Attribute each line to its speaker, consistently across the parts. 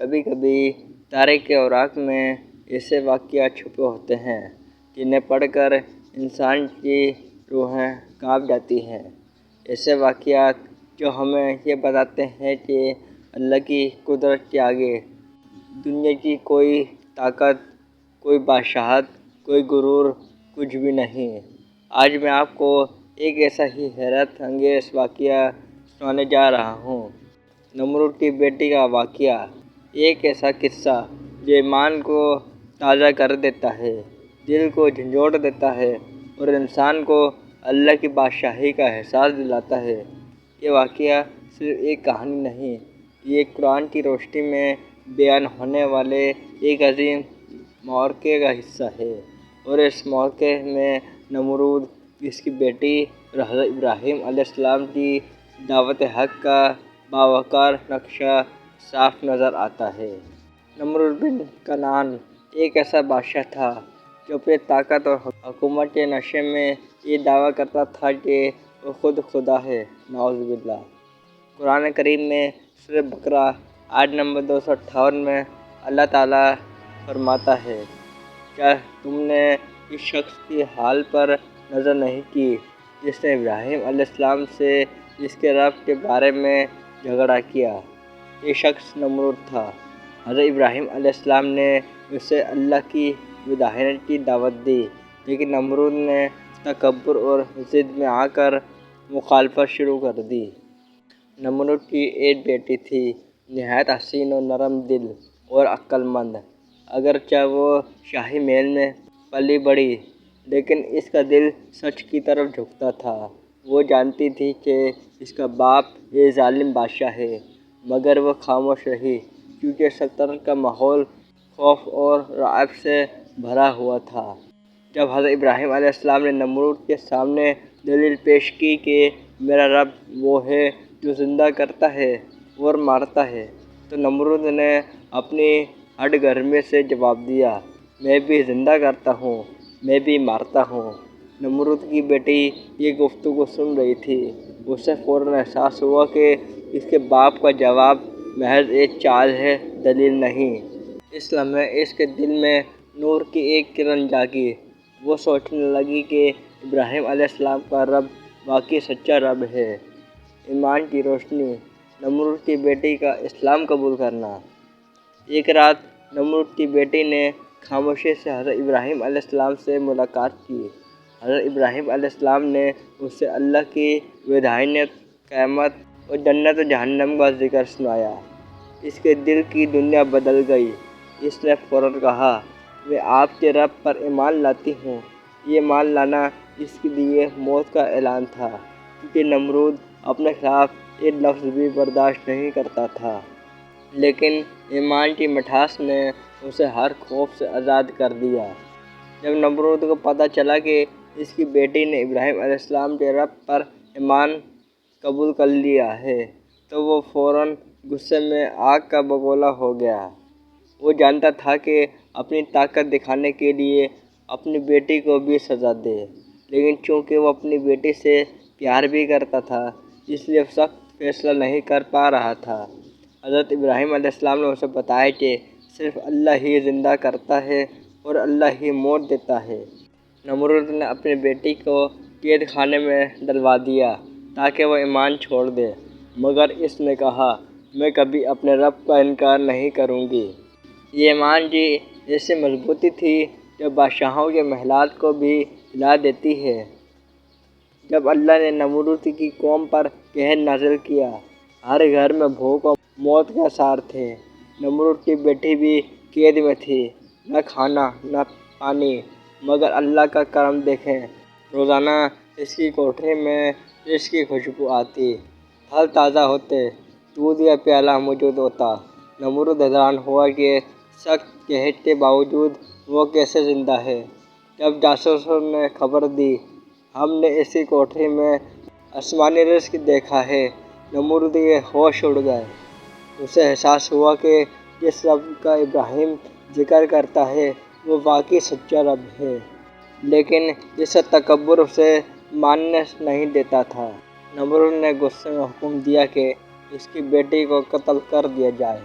Speaker 1: کبھی کبھی تاریخ کے اوراق میں ایسے واقعات چھپے ہوتے ہیں جنہیں پڑھ کر انسان کی روحیں کانپ جاتی ہیں۔ ایسے واقعات جو ہمیں یہ بتاتے ہیں کہ اللہ کی قدرت کے آگے دنیا کی کوئی طاقت، کوئی بادشاہت، کوئی غرور کچھ بھی نہیں۔ آج میں آپ کو ایک ایسا ہی حیرت انگیز واقعہ سنانے جا رہا ہوں۔ نمرود کی بیٹی کا واقعہ، ایک ایسا قصہ جو ایمان کو تازہ کر دیتا ہے، دل کو جھنجھوڑ دیتا ہے اور انسان کو اللہ کی بادشاہی کا احساس دلاتا ہے۔ یہ واقعہ صرف ایک کہانی نہیں، یہ قرآن کی روشنی میں بیان ہونے والے ایک عظیم معرکے کا حصہ ہے، اور اس معرکے میں نمرود، اس کی بیٹی اور حضرت ابراہیم علیہ السلام کی دعوت حق کا باوقار نقشہ صاف نظر آتا ہے۔ نمرود بن کنعان ایک ایسا بادشاہ تھا جو اپنی طاقت اور حکومت کے نشے میں یہ دعویٰ کرتا تھا کہ وہ خود خدا ہے۔ نعوذ باللہ۔ قرآن کریم میں سورہ بقرہ آیت نمبر 258 میں اللہ تعالیٰ فرماتا ہے، کیا تم نے اس شخص کی حال پر نظر نہیں کی جس نے ابراہیم علیہ السلام سے اس کے رب کے بارے میں جھگڑا کیا؟ یہ شخص نمرود تھا۔ حضرت ابراہیم علیہ السلام نے اسے اللہ کی وحدانیت کی دعوت دی، لیکن نمرود نے تکبر اور ضد میں آ کر مخالفت شروع کر دی۔ نمرود کی ایک بیٹی تھی، نہایت حسین و نرم دل اور عقل مند۔ اگرچہ وہ شاہی محل میں پلی بڑھی، لیکن اس کا دل سچ کی طرف جھکتا تھا۔ وہ جانتی تھی کہ اس کا باپ ایک ظالم بادشاہ ہے، مگر وہ خاموش رہی کیونکہ سلطنت کا ماحول خوف اور رعب سے بھرا ہوا تھا۔ جب حضرت ابراہیم علیہ السلام نے نمرود کے سامنے دلیل پیش کی کہ میرا رب وہ ہے جو زندہ کرتا ہے اور مارتا ہے، تو نمرود نے اپنی ہٹ گرمی سے جواب دیا، میں بھی زندہ کرتا ہوں، میں بھی مارتا ہوں۔ نمرود کی بیٹی یہ گفتگو سن رہی تھی۔ اسے فوراً احساس ہوا کہ اس کے باپ کا جواب محض ایک چال ہے، دلیل نہیں۔ اس لمحے اس کے دل میں نور کی ایک کرن جاگی۔ وہ سوچنے لگی کہ ابراہیم علیہ السلام کا رب واقعی سچا رب ہے۔ ایمان کی روشنی، نمرود کی بیٹی کا اسلام قبول کرنا۔ ایک رات نمرود کی بیٹی نے خاموشی سے حضرت ابراہیم علیہ السلام سے ملاقات کی۔ حضرت ابراہیم علیہ السلام نے اسے اللہ کی وحدانیت، قیامت اور جنت و جہنم کا ذکر سنایا۔ اس کے دل کی دنیا بدل گئی۔ اس نے فوراً کہا، میں آپ کے رب پر ایمان لاتی ہوں۔ یہ ایمان لانا اس کے لیے موت کا اعلان تھا، کیونکہ نمرود اپنے خلاف ایک لفظ بھی برداشت نہیں کرتا تھا۔ لیکن ایمان کی مٹھاس نے اسے ہر خوف سے آزاد کر دیا۔ جب نمرود کو پتہ چلا کہ اس کی بیٹی نے ابراہیم علیہ السلام کے رب پر ایمان قبول کر لیا ہے، تو وہ فوراً غصے میں آگ کا بگولا ہو گیا۔ وہ جانتا تھا کہ اپنی طاقت دکھانے کے لیے اپنی بیٹی کو بھی سزا دے، لیکن چونکہ وہ اپنی بیٹی سے پیار بھی کرتا تھا، اس لیے سخت فیصلہ نہیں کر پا رہا تھا۔ حضرت ابراہیم علیہ السلام نے اسے بتایا کہ صرف اللہ ہی زندہ کرتا ہے اور اللہ ہی موت دیتا ہے۔ نمرود نے اپنی بیٹی کو قید خانے میں ڈلوا دیا تاکہ وہ ایمان چھوڑ دے، مگر اس نے کہا، میں کبھی اپنے رب کا انکار نہیں کروں گی۔ یہ ایمان کی ایسی مضبوطی تھی جو بادشاہوں کے محلات کو بھی ہلا دیتی ہے۔ جب اللہ نے نمرود کی قوم پر قہر نازل کیا، ہر گھر میں بھوک اور موت کے آثار تھے۔ نمرود کی بیٹی بھی قید میں تھی، نہ کھانا نہ پانی، مگر اللہ کا کرم دیکھیں، روزانہ اس کی کوٹری میں اس کی خوشبو آتی، پھل تازہ ہوتے، دودھ کا پیالہ موجود ہوتا۔ نمرود حیران ہوا کہ سخت قحط کے باوجود وہ کیسے زندہ ہے۔ جب جاسوسوں نے خبر دی، ہم نے اسی کوٹری میں آسمانی رزق دیکھا ہے، نمرود کے ہوش اڑ گئے۔ اسے احساس ہوا کہ جس رب کا ابراہیم ذکر کرتا ہے وہ واقعی سچا رب ہے، لیکن اس کا تکبر اسے ماننے نہیں دیتا تھا۔ نمرود نے غصے میں حکم دیا کہ اس کی بیٹی کو قتل کر دیا جائے۔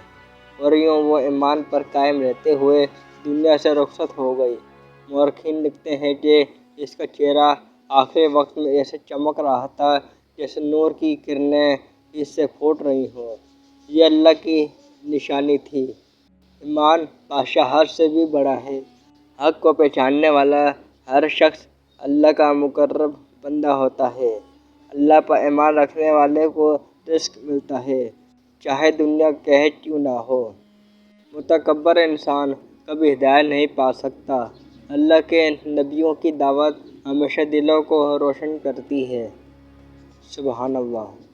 Speaker 1: اور یوں وہ ایمان پر قائم رہتے ہوئے دنیا سے رخصت ہو گئی۔ مورخین لکھتے ہیں کہ اس کا چہرہ آخری وقت میں ایسے چمک رہا تھا جیسے نور کی کرنیں اس سے پھوٹ رہی ہوں۔ یہ اللہ کی نشانی تھی۔ ایمان بادشاہت سے بھی بڑا ہے۔ حق کو پہچاننے والا ہر شخص اللہ کا مقرب بندہ ہوتا ہے۔ اللہ پر ایمان رکھنے والے کو رزق ملتا ہے، چاہے دنیا کیسی کیوں نہ ہو۔ متکبر انسان کبھی ہدایت نہیں پا سکتا۔ اللہ کے نبیوں کی دعوت ہمیشہ دلوں کو روشن کرتی ہے۔ سبحان اللہ۔